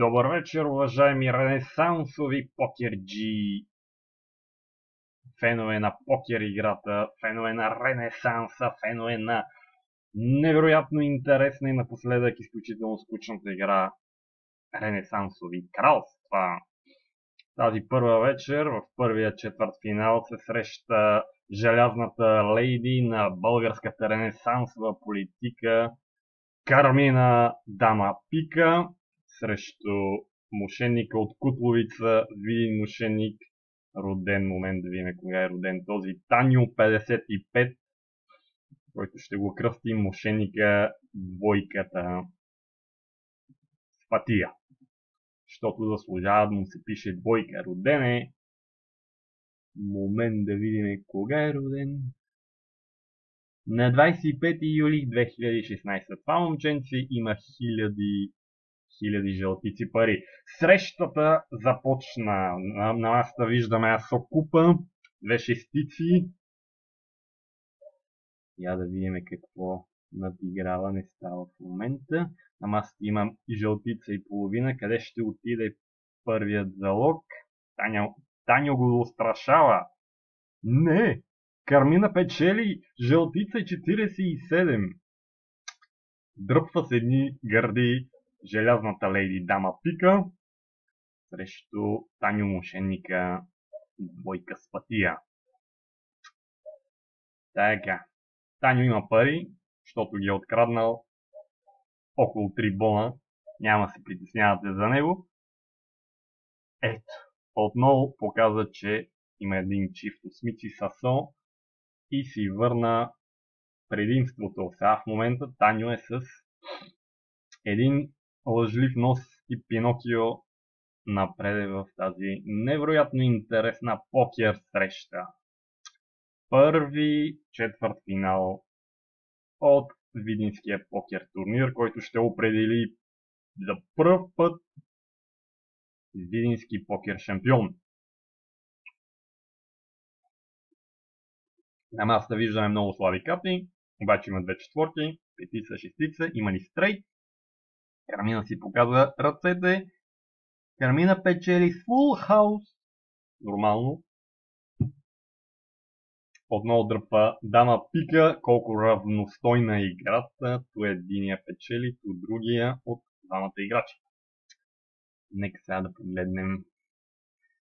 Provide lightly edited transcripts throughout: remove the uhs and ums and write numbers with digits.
Добър вечер, уважаеми ренесансови покерджи, фенове на покер играта, фенове на Ренесанса, фенове на невероятно интересна и напоследък изключително скучната игра Ренесансови кралства. Тази първа вечер, в първия четвъртфинал, се среща желязната лейди на българската ренесансова политика Кармина Дама Пика срещу мошенника от Кутловица, видин мошенник, роден, момент да видим кога е роден този, Таню 55, който ще го кръсти мошенника двойката Спатия, защото заслужава да му се пише двойка. Роден е, момент да видим кога е роден, на 25 юли 2016. Това момченце има хиляди жълтици пари. Срещата започна. На масата виждаме Асокупа, две шестици. Я да видим какво надиграване става в момента. На масата имам жълтица и половина. Къде ще отиде първият залог? Таня го устрашава. Не! Кармина печели жълтица 47. Дръпва с едни гърди желязната лейди Дама Пика срещу Таню мошенника двойка Спатия. Така. Таню има пари, защото ги е откраднал около 3 бона. Няма се притеснявате за него. Ето. Отново показва, че има един чифт осмици сасо и си върна предимството. Сега в момента Таню е с един лъжлив нос и Пинокио напреде в тази невероятно интересна покер среща. Първи четвъртфинал от Видинския покер турнир, който ще определи за пръв път видински покер шампион. На масата виждаме много слаби карти, обаче има две четворки, петица, шестица, има ли стрейт. Кармина си показва ръцете. Кармина печели с фул хаус. Нормално. Отново дръпва Дама Пика. Колко равностойна е играта. Ту единия печели, ту другия от двамата играчи. Нека сега да погледнем.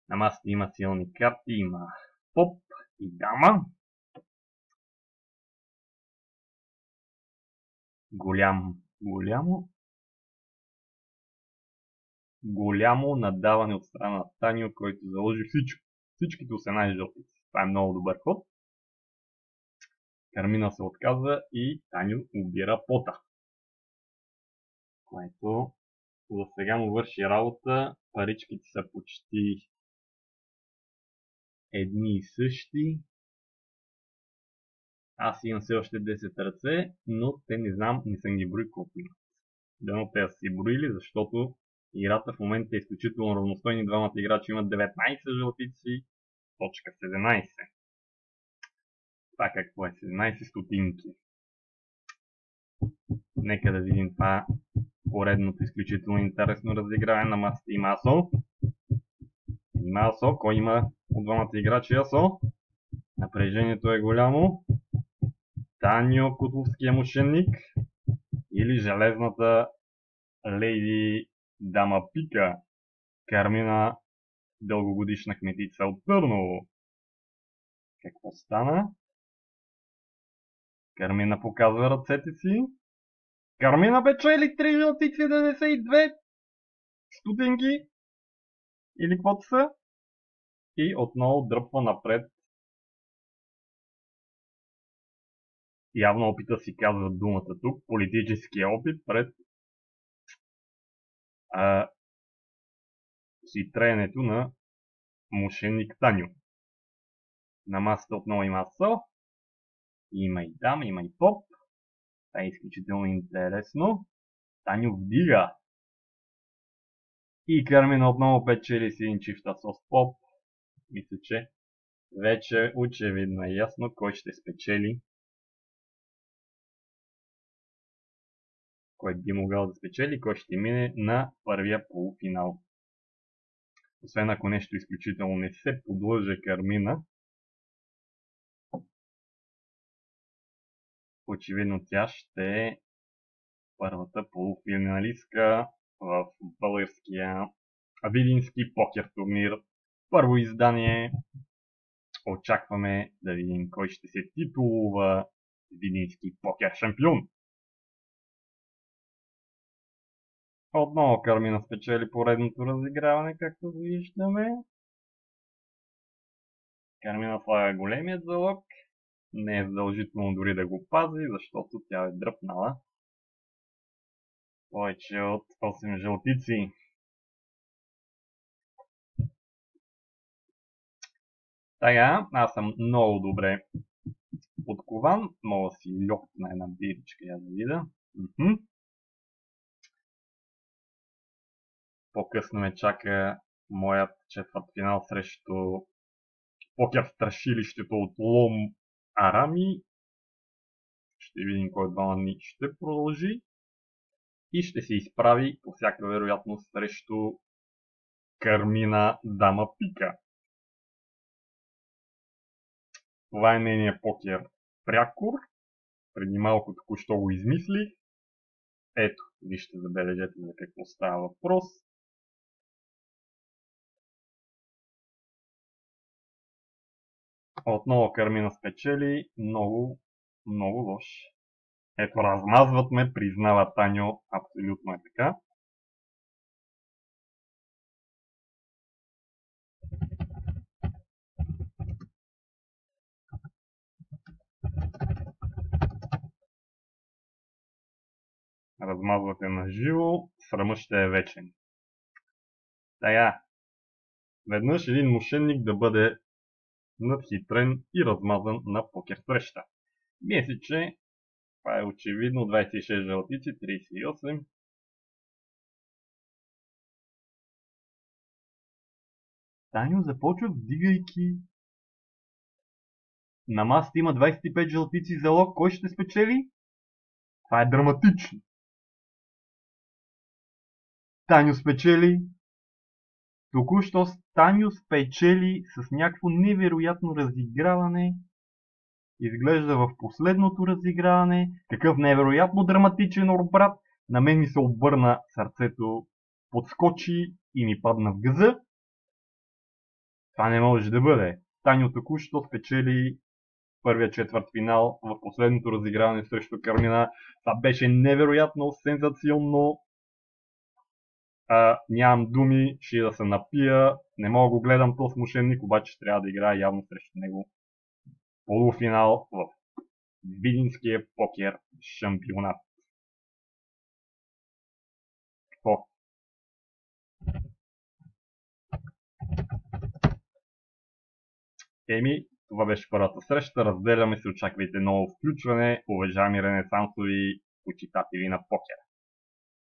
На масата има силни карти. Има поп и дама. Голямо надаване от страна на Танио, който заложи всичките 18 жълтици. Това е много добър ход. Кармина се отказва и Таню убира пота. Което за сега му върши работа. Паричките са почти едни и същи. Аз имам все още 10 ръце, но те не знам, не съм ги броил колко имат. Дано те са си броили, защото играта в момента е изключително равностойни. Двамата играчи имат 19 жълтици, точка 17. Това какво е? 17 стотинки. Нека да видим това поредното изключително интересно разиграване. На масата има асо. Има асо. Кой има от двамата играчи асо? Напрежението е голямо. Таню Кутловския мошенник или железната лейди Дама Пика, Кармина дългогодишна кметица от Търново. Какво стана? Кармина показва ръцете си. Кармина печели 3 жълтици 92 стотинки или каквото са. И отново дръпва напред. Явно опита си казва думата тук. Политическия опит пред хитреенето на мошенник Таню. На масата отново има асо. Има и дама, има и поп. Това е изключително интересно. Таню вдига. И Кармина отново печели си един чифт асо с поп. Мисля, че вече очевидно е ясно кой ще спечели. кой би могъл да спечели, кой ще мине на първия полуфинал. Освен ако нещо изключително не се подлъже Кармина, очевидно тя ще е първата полуфиналистка в българския видински покер турнир. Първо издание. Очакваме да видим кой ще се титулува видински покер шампион. Отново Кармина спечели поредното разиграване, както виждаме. Кармина слага големият залог. Не е задължително дори да го пази, защото тя е дръпнала повече от 8 жълтици. Така, аз съм много добре подкован. Мога да си льопна една биричка, я да видя. По-късно ме чака моят четвъртфинал срещу покер в страшилището от Лом Арами. Ще видим кой двама ни ще продължи. И ще се изправи по всяка вероятност срещу Кармина Дама Пика. Това е нейният покер прякор. Преди малко току-що го измислих. Ето, вижте, забележете за какво става въпрос. Отново Кармина спечели. Много лош. Ето, размазват ме, признава Таньо. Абсолютно е така. Размазвате на живо, срамът ще е вечен. Тая, веднъж един мошенник да бъде надхитрен и размазан на покер среща. Мисля, че това е очевидно. 26 жълтици, 38. Таньо започва вдигайки. На масата има 25 жълтици залог. Кой ще спечели? Това е драматично. Таньо спечели. Току-що Таньо спечели с някакво невероятно разиграване. Изглежда в последното разиграване. Какъв невероятно драматичен обрат. На мен ми се обърна сърцето, подскочи и ми падна в гъза. Това не може да бъде. Таньо току-що спечели първия четвъртфинал в последното разиграване срещу Кармина. Това беше невероятно, сензационно. Нямам думи, ще да се напия. Не мога го гледам този мошенник, обаче трябва да играя явно срещу него. Полуфинал в видинския покер шампионат. Какво? Това беше първата среща. Разделяме се, очаквайте ново включване. Уважаеми ренесансови почитатели на покер.